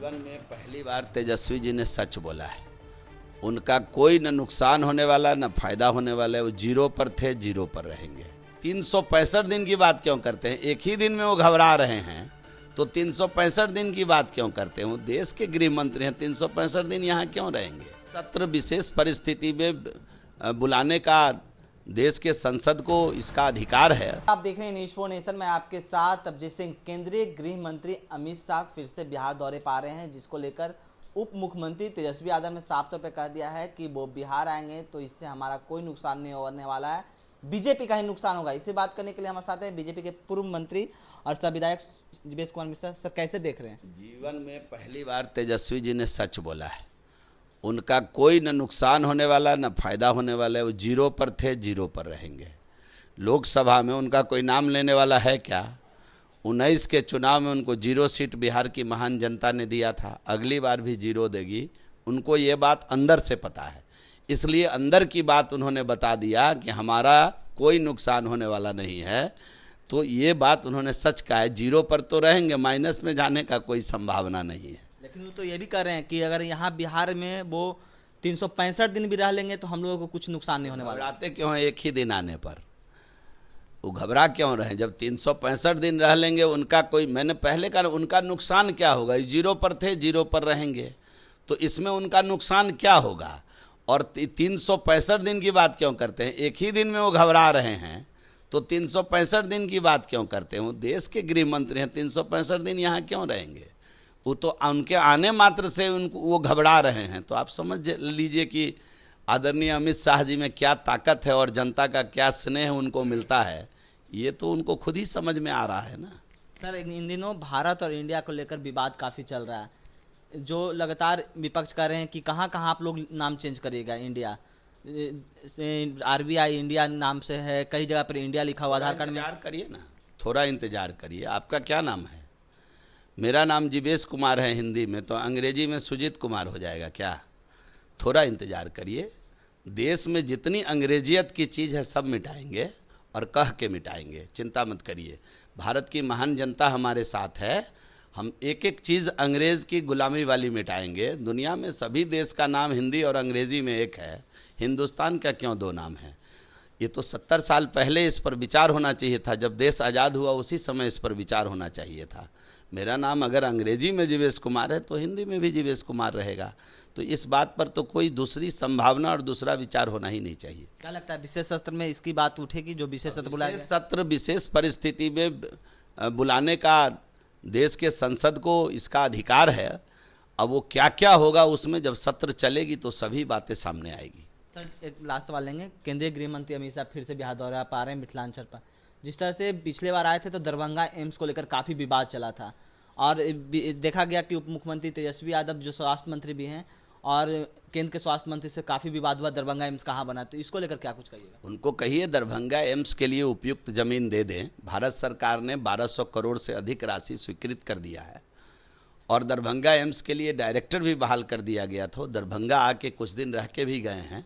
जीवन में पहली बार तेजस्वी जी ने सच बोला है। उनका कोई न नुकसान होने वाला न फायदा होने वाला है। वो जीरो पर थे, जीरो पर रहेंगे। 365 दिन की बात क्यों करते हैं? एक ही दिन में वो घबरा रहे हैं तो 365 दिन की बात क्यों करते हैं? वो देश के गृह मंत्री हैं, 365 दिन यहाँ क्यों रहेंगे? सत्र विशेष परिस्थिति में बुलाने का देश के संसद को इसका अधिकार है। आप देख रहे हैं न्यूज़ 4 नेशन में आपके साथ अभिजीत सिंह। केंद्रीय गृह मंत्री अमित शाह फिर से बिहार दौरे पर आ रहे हैं, जिसको लेकर उप मुख्यमंत्री तेजस्वी यादव ने साफ तौर पर कह दिया है कि वो बिहार आएंगे तो इससे हमारा कोई नुकसान नहीं होने वाला है, बीजेपी का ही नुकसान होगा। इसे बात करने के लिए हमारे साथ है बीजेपी के पूर्व मंत्री और सब विधायक जीवेश कुमार मिश्रा। सर, कैसे देख रहे हैं? जीवन में पहली बार तेजस्वी जी ने सच बोला है। उनका कोई न नुकसान होने वाला न फायदा होने वाला है। वो जीरो पर थे, जीरो पर रहेंगे। लोकसभा में उनका कोई नाम लेने वाला है क्या? 19 के चुनाव में उनको जीरो सीट बिहार की महान जनता ने दिया था, अगली बार भी जीरो देगी। उनको ये बात अंदर से पता है, इसलिए अंदर की बात उन्होंने बता दिया कि हमारा कोई नुकसान होने वाला नहीं है। तो ये बात उन्होंने सच कहा है। जीरो पर तो रहेंगे, माइनस में जाने का कोई संभावना नहीं है। लेकिन वो तो ये भी कर रहे हैं कि अगर यहाँ बिहार में वो 365 दिन भी रह लेंगे तो हम लोगों को कुछ नुकसान नहीं होने वाला। घबराते क्यों हैं? एक ही दिन आने पर वो घबरा क्यों रहे? जब 365 दिन रह लेंगे उनका कोई, मैंने पहले कहा उनका नुकसान क्या होगा? जीरो पर थे, जीरो पर रहेंगे, तो इसमें उनका नुकसान क्या होगा? और 365 दिन की बात क्यों करते हैं? एक ही दिन में वो घबरा रहे हैं तो 365 दिन की बात क्यों करते हैं? वो देश के गृह मंत्री हैं, 365 दिन यहाँ क्यों रहेंगे? वो तो उनके आने मात्र से उनको वो घबरा रहे हैं। तो आप समझ लीजिए कि आदरणीय अमित शाह जी में क्या ताकत है और जनता का क्या स्नेह उनको मिलता है, ये तो उनको खुद ही समझ में आ रहा है ना। सर, इन दिनों भारत और इंडिया को लेकर विवाद काफ़ी चल रहा है, जो लगातार विपक्ष कर रहे हैं कि कहाँ कहाँ आप लोग नाम चेंज करिएगा। इंडिया RBI इंडिया नाम से है, कई जगह पर इंडिया लिखा हुआ आधार कार्ड में। इंतजार करिए ना, थोड़ा इंतजार करिए। आपका क्या नाम है? मेरा नाम जीवेश कुमार है हिंदी में, तो अंग्रेजी में सुजीत कुमार हो जाएगा क्या? थोड़ा इंतजार करिए। देश में जितनी अंग्रेजियत की चीज़ है सब मिटाएंगे और कह के मिटाएंगे, चिंता मत करिए। भारत की महान जनता हमारे साथ है। हम एक एक चीज़ अंग्रेज़ की गुलामी वाली मिटाएंगे। दुनिया में सभी देश का नाम हिंदी और अंग्रेज़ी में एक है, हिंदुस्तान का क्यों दो नाम है? ये तो 70 साल पहले इस पर विचार होना चाहिए था। जब देश आज़ाद हुआ उसी समय इस पर विचार होना चाहिए था। मेरा नाम अगर अंग्रेजी में जीवेश कुमार है तो हिंदी में भी जीवेश कुमार रहेगा। तो इस बात पर तो कोई दूसरी संभावना और दूसरा विचार होना ही नहीं चाहिए। क्या लगता है विशेष सत्र में इसकी बात उठेगी, जो विशेष सत्र बुलाया गया? सत्र विशेष परिस्थिति में बुलाने का देश के संसद को इसका अधिकार है। अब वो क्या क्या होगा उसमें जब सत्र चलेगी तो सभी बातें सामने आएगी। सर, एक लास्ट सवाल लेंगे। केंद्रीय गृह मंत्री अमित शाह फिर से बिहार दौरे पर आ रहे हैं मिथिलांचल पर। जिस तरह से पिछले बार आए थे तो दरभंगा एम्स को लेकर काफ़ी विवाद चला था, और देखा गया कि उप मुख्यमंत्री तेजस्वी यादव जो स्वास्थ्य मंत्री भी हैं और केंद्र के स्वास्थ्य मंत्री से काफ़ी विवाद हुआ, दरभंगा एम्स कहाँ बना, तो इसको लेकर क्या कुछ कहिएगा? उनको कहिए दरभंगा एम्स के लिए उपयुक्त जमीन दे दें। भारत सरकार ने 1200 करोड़ से अधिक राशि स्वीकृत कर दिया है और दरभंगा एम्स के लिए डायरेक्टर भी बहाल कर दिया गया था। दरभंगा आके कुछ दिन रह के भी गए हैं।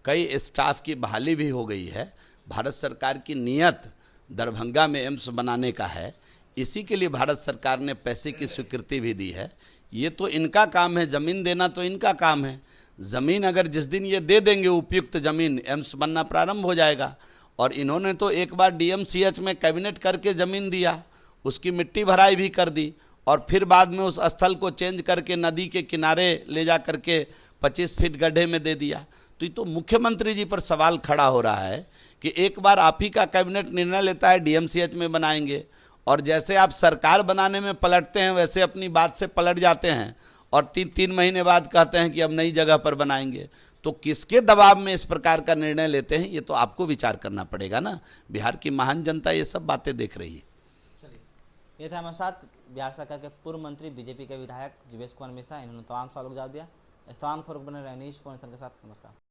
कई स्टाफ की बहाली भी हो गई है। भारत सरकार की नीयत दरभंगा में एम्स बनाने का है, इसी के लिए भारत सरकार ने पैसे की स्वीकृति भी दी है। ये तो इनका काम है, ज़मीन देना तो इनका काम है। ज़मीन अगर जिस दिन ये दे देंगे उपयुक्त ज़मीन, एम्स बनना प्रारंभ हो जाएगा। और इन्होंने तो एक बार DMCH में कैबिनेट करके ज़मीन दिया, उसकी मिट्टी भराई भी कर दी और फिर बाद में उस स्थल को चेंज करके नदी के किनारे ले जा करके 25 फीट गड्ढे में दे दिया। तो ये तो मुख्यमंत्री जी पर सवाल खड़ा हो रहा है कि एक बार आप ही का कैबिनेट निर्णय लेता है DMCH में बनाएंगे, और जैसे आप सरकार बनाने में पलटते हैं वैसे अपनी बात से पलट जाते हैं और 3 महीने बाद कहते हैं कि अब नई जगह पर बनाएंगे। तो किसके दबाव में इस प्रकार का निर्णय लेते हैं, ये तो आपको विचार करना पड़ेगा ना। बिहार की महान जनता ये सब बातें देख रही है। चलिए, ये था हमारे साथ बिहार सरकार के पूर्व मंत्री बीजेपी के विधायक जीवेश कुमार मिश्रा। इन्होंने तमाम सवालों का जवाब दिया। इस तमाम खबरों बने रहे न्यूज़ 4 के साथ। नमस्कार।